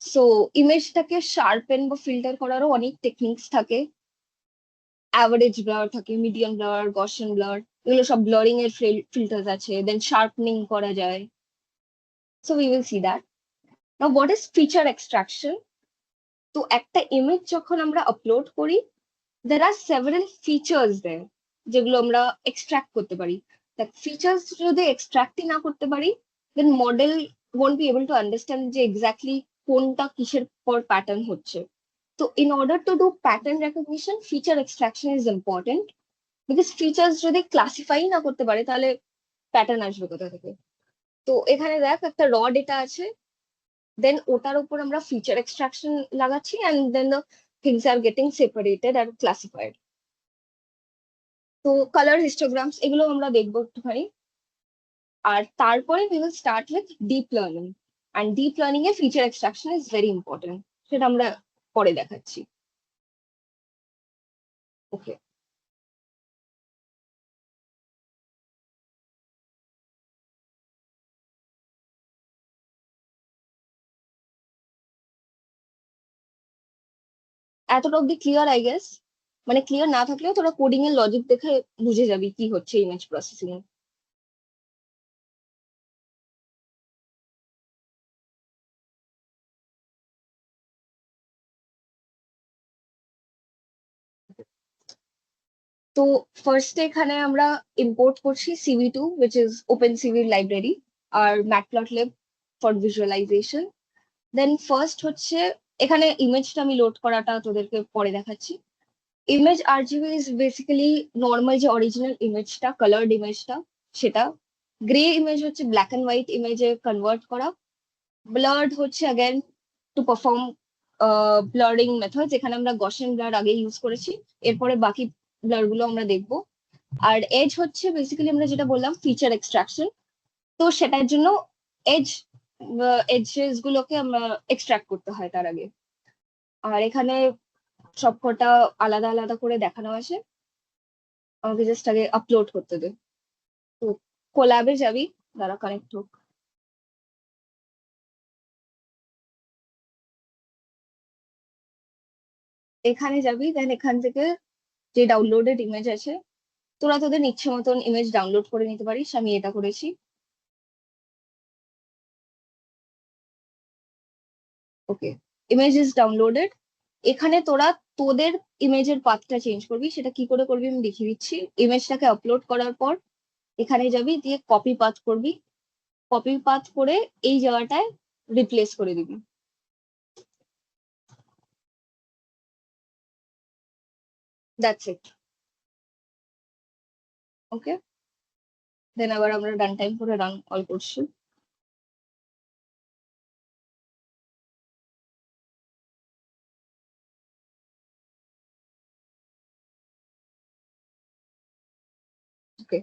সো ইমেজটাকে শার্পেন বা ফিল্টার করারও অনেক টেকনিক্স থাকে। অ্যাভারেজ ব্লার থাকে, মিডিয়ান ব্লার, গসিয়ান ব্লার, এগুলো সব ব্লারিং এর ফিল্টার্স আছে। দেন শার্পনিং করা যায়। So we will see that. Now what is feature extraction? তো একটা ইমেজ যখন আমরা আপলোড করি, there are several features there যেগুলো আমরা এক্সট্রাক্ট করতে পারি। দেখ, ফিচার্স যদি এক্সট্রাক্টই না করতে পারি, then model won't be able to understand যে এক্স্যাক্টলি কোনটা কিসের পর প্যাটার্ন হচ্ছে। তো in order to do pattern recognition, feature extraction is important. Because features যদি ক্লাসিফাই না করতে পারে, তাহলে প্যাটার্ন আসবে কোথা থেকে? তো এখানে দেখ, একটা র ডেটা আছে, দেন ওটার উপর আমরা ফিচার এক্সট্রাকশন লাগাচ্ছি, and then the things are getting separated আর ক্লাসিফাইড। তো কালার হিস্টোগ্রামস এগুলো আমরা দেখবো একটুখানি। আর তারপরে we will start with deep learning, and deep learning এ feature extraction is very important, সেটা আমরা পরে দেখাচ্ছি। ওকে। এতটা অব্দি ক্লিয়ার আই গেস, মানে ক্লিয়ার না থাকলেও তোরা কোডিং এর লজিক দেখে বুঝে যাবি কি হচ্ছে ইমেজ প্রসেসিং। তো ফার্স্টে এখানে আমরা ইম্পোর্ট করছি CV2 which is OpenCV library আর Matplotlib for visualization. Then first হচ্ছে এখানে ইমেজটা আমি লোড করাটা তোদেরকে পরে দেখাচ্ছি। Image RGB is basically normal যে অরিজিনাল ইমেজটা, কালার্ড ইমেজটা সেটা। গ্রে ইমেজ হচ্ছে ব্ল্যাক অ্যান্ড হোয়াইট ইমেজে কনভার্ট করা। ব্লার্ড হচ্ছে again to perform blurring method, যেখানে আমরা গসিয়ান ব্লার আগে ইউজ করেছি, এরপরে বাকি ব্লার গুলো আমরা দেখবো। আর এজ হচ্ছে বেসিক্যালি আমরা যেটা বললাম ফিচার এক্সট্রাকশন, তো সেটার জন্য এজ এজেস গুলোকে আমরা এক্সট্রাক্ট করতে হয় তার আগে। আর এখানে সবকটা আলাদা আলাদা করে দেখানো আছে, আমাকে জাস্ট আগে আপলোড করতে দে। তো কোল্যাবে যাবি, দাঁড়া কানেক্ট হোক। এখানে যাবি, দেন এখান থেকে যে ডাউনলোডেড ইমেজ আছে তোরা তোদের ইচ্ছে মতন ইমেজ ডাউনলোড করে নিতে পারিস, আমি এটা করেছি। ওকে, ইমেজ ইজ ডাউনলোডেড। এখানে তোরা তোদের ইমেজের পাথটা চেঞ্জ করবি, সেটা কি করে করবি আমি দেখিয়ে দিচ্ছি। ইমেজটাকে আপলোড করার পর এখানে যাবি, দিয়ে কপি পাথ করবি, কপি পাথ করে এই জায়গাটায় রিপ্লেস করে দিবি। That's it. ওকে, দেন আবার আমরা রান টাইম করে রান অল করছি। ওকে,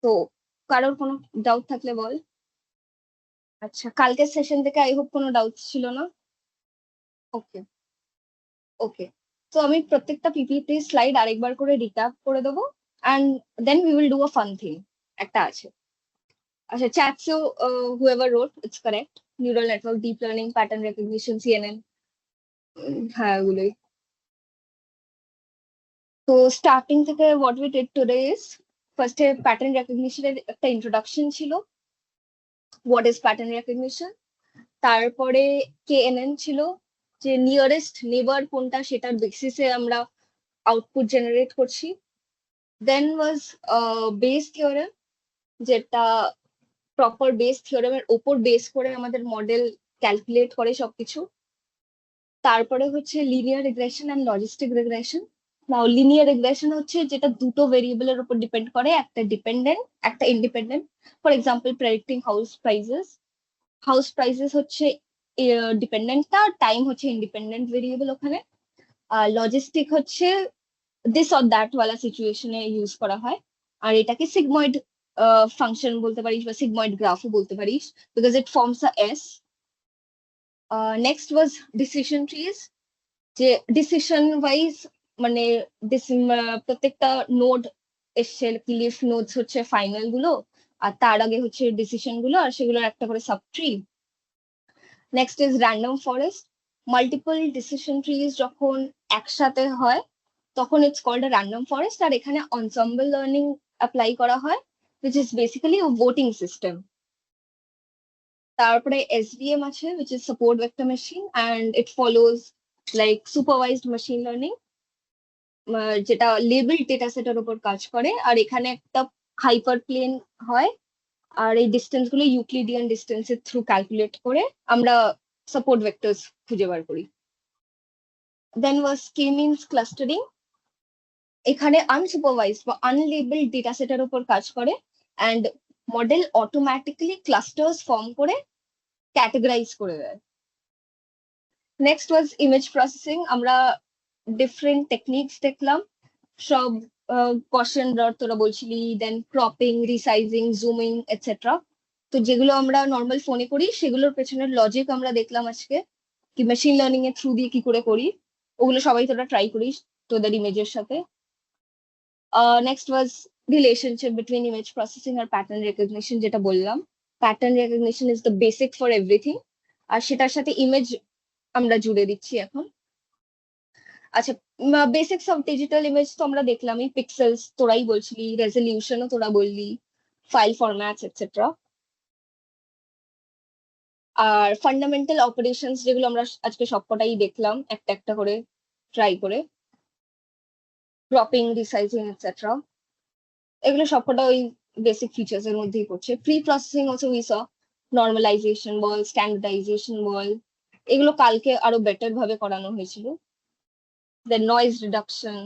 তো কারোর কোনো ডাউট থাকলে বল। আচ্ছা, কালকের সেশন থেকে আই হোপ কোনো ডাউট ছিল না। ওকে ওকে, তো আমি প্রত্যেকটা পিপিটি স্লাইড আরেকবার করে রিক্যাপ করে দেবো and then we will do a fun thing একটা আছে। আচ্ছা, chat so whoever wrote it's correct, neural network, deep learning, pattern recognition, CNN, হ্যাঁ ওগুলোই। তো স্টার্টিং থেকে what we did today is ফার্স্টে প্যাটার্ন রেকগনিশনের একটা ইন্ট্রোডাকশন ছিল, হোয়াট ইজ প্যাটার্ন রেকগনিশন। তারপরে কেএনএন ছিল, যে নিয়ারেস্ট নেবার কোনটা সেটার বেসিসে আমরা আউটপুট জেনারেট করছি। দেন ওয়াজ বেস থিওরেম, যেটা প্রপার বেস থিওরেমের ওপর বেস করে আমাদের মডেল ক্যালকুলেট করে সবকিছু। তারপরে হচ্ছে linear regression and logistic regression. Now linear regression হচ্ছে যেটা দুটো ভেরিয়েবলের উপর ডিপেন্ড করে, একটা ডিপেন্ডেন্ট একটা independent. For example predicting house prices. House prices হচ্ছে ডিপেন্ডেন্টটা, টাইম হচ্ছে ইন্ডিপেন্ডেন্ট ভেরিয়েবল ওখানে। আর লজিস্টিক হচ্ছে দিস অর দ্যাট ওয়ালা সিচুয়েশনে ইউজ করা হয়। আর এটাকে সিগময়েড ফাংশন বলতে পারিস বা সিগময়েড গ্রাফও বলতে পারিস, because it forms a S. Next was decision trees, যে ডিসিশন ওয়াইজ মানে প্রত্যেকটা নোড এসছে, লিফ নোডস হচ্ছে ফাইনাল গুলো, আর তার আগে হচ্ছে ডিসিশন গুলো, আর সেগুলোর একটা করে sub tree. Next is random forest. Multiple decision trees যখন একসাথে হয় তখন it's called a random forest, আর এখানে এনসেম্বল লার্নিং অ্যাপ্লাই করা হয়, which is basically a voting system. তারপরে SVM আছে, which is support vector machine, and it follows like supervised machine learning, যেটা লেবেল ডেটা সেটের উপর কাজ করে। আর এখানে একটা হাইপার প্লেন হয়, আর এই ডিস্টেন্স গুলো ইউক্লিডিয়ান ডিস্টেন্সের থ্রু ক্যালকুলেট করে আমরা সাপোর্ট ভেক্টরস খুঁজে বার করি। দেন ওয়াজ K-means ক্লাস্টারিং। এখানে আনসুপারভাইজড বা আনলেবেলড ডেটা সেটের উপর কাজ করে, and model automatically clusters form করে ক্যাটেগরাইজ করে দেয়। নেক্সট ওয়াজ ইমেজ প্রসেসিং। আমরা ডিফারেন্ট টেকনিকস দেখলাম, সব কশন রড তোরা বলছিলি, দেন ক্রপিং, রিসাইজিং, জুমিং এটসেট্রা। তো যেগুলো আমরা নর্মাল ফোনে করি সেগুলোর পেছনের লজিক আমরা দেখলাম আজকে, কি মেশিন লার্নিং এর থ্রু দিয়ে কি করে করি। ওগুলো সবাই তোরা ট্রাই করিস তোদের ইমেজের সাথে। Next was relationship between image processing আর প্যাটার্ন রেকগনিশন, যেটা বললাম pattern recognition is the basic for everything, আর সেটার সাথে ইমেজ আমরা জুড়ে দিচ্ছি এখন। আচ্ছা, বেসিক্স অফ ডিজিটাল ইমেজ তো আমরা দেখলামই, পিক্সেলস তোরাই বলছিলি, রেজলিউশনও তোরা বললি, ফাইল ফরম্যাটস এটসেট্রা। আর ফান্ডামেন্টাল অপারেশনস যেগুলো আমরা আজকে সবকটাই দেখলাম একটা একটা করে ট্রাই করে, ক্রপিং, রিসাইজিং এটসেট্রা, এগুলো সবকটা ওই বেসিক ফিচার্স এর মধ্যেই পড়ছে। Preprocessing also we saw, normalization বল, স্ট্যান্ডার্ডাইজেশন বল, এগুলো কালকে আরো বেটার ভাবে করানো হয়েছিল। Then noise reduction.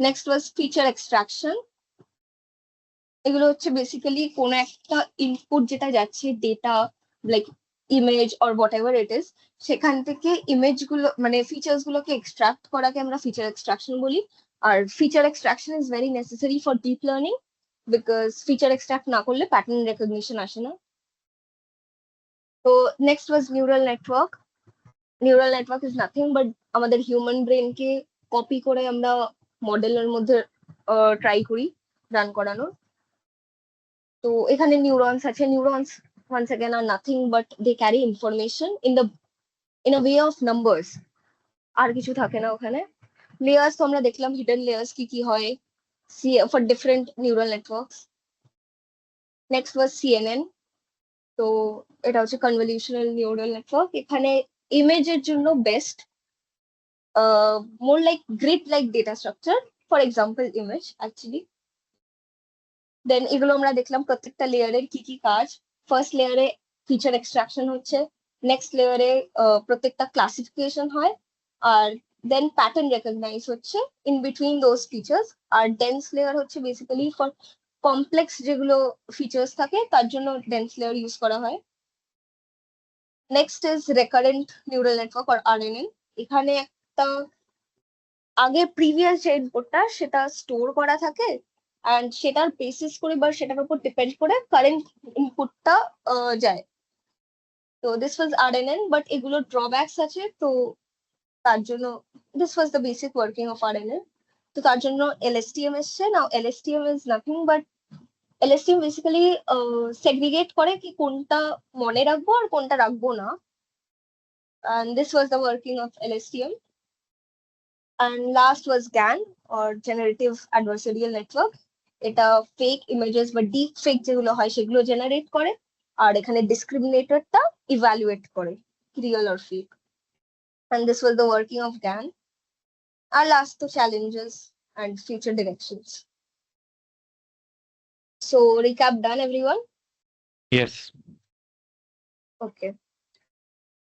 Next was feature extraction. এগুলো হচ্ছে বেসিক্যালি কোনো একটা ইনপুট যেটা যাচ্ছে, data like image or whatever it is, সেখান থেকে ইমেজ গুলো মানে ফিচার্স গুলোকে এক্সট্রাক্ট করাকে আমরা ফিচার এক্সট্রাকশন বলি। আর feature extraction is very necessary for deep learning, because feature extract না করলে প্যাটার্ন রেকগনিশন আসে না। তো next was neural network. Neural network is nothing but আমাদের হিউম্যান ব্রেনকে কপি করে আমরা মডেলের মধ্যে ট্রাই করি রান করানোর। তো এখানে নিউরনস আছে, neurons once again are nothing but they carry information in a way of numbers, আর কিছু থাকে না ওখানে। লেয়ার্স তো আমরা দেখলাম, হিডেন লেয়ার্স কি কি হয় for different neural networks. Next was CNN। তো এটা হচ্ছে কনভলিউশনাল নিউরাল নেটওয়ার্ক। এখানে ইমেজের জন্য best, more like grid like data structure, for example image actually. দেন এগুলো আমরা দেখলাম প্রত্যেকটা লেয়ারের কি কি কাজ। ফার্স্ট লেয়ারে ফিচার এক্সট্রাকশন হচ্ছে, নেক্সট লেয়ারে প্রত্যেকটা ক্লাসিফিকেশন হয়, আর দেন প্যাটার্ন রেকগনাইজ হচ্ছে ইন বিটুইন দোজ ফিচার্স। আর ডেন্স লেয়ার হচ্ছে বেসিক্যালি ফর কমপ্লেক্স যেগুলো ফিচার্স থাকে তার জন্য ডেন্স লেয়ার ইউজ করা হয়। Next is recurrent neural network or RNN। এখানে একটা আগে প্রিভিয়াস যে ইনপুটটা সেটা স্টোর করা থাকে, অ্যান্ড সেটার বেসিস করে বা সেটার উপর ডিপেন্ড করে কারেন্ট ইনপুটটা যায়। তো দিস ওয়াজ RNN, বাট এগুলো ড্রব্যাকস আছে, তো তার জন্য this was the basic working of RNN। তো তার জন্য LSTM এসছে। নাও LSTM is nothing but LSTM basically segregate করে কি কোনটা মনে রাখবো আর কোনটা রাখবো না। And this was the working of LSTM. And last was GAN, or Generative Adversarial Network. এটা ফেক ইমেজেস বা ডিপ ফেক যেগুলো হয় সেগুলো জেনারেট করে, আর এখানে ডিসক্রিমিনেটরটা ইভ্যালুয়েট করে real or fake. And this was the working of GAN. আর লাস্ট তো challenges and future directions. So recap done, everyone? Yes. Okay.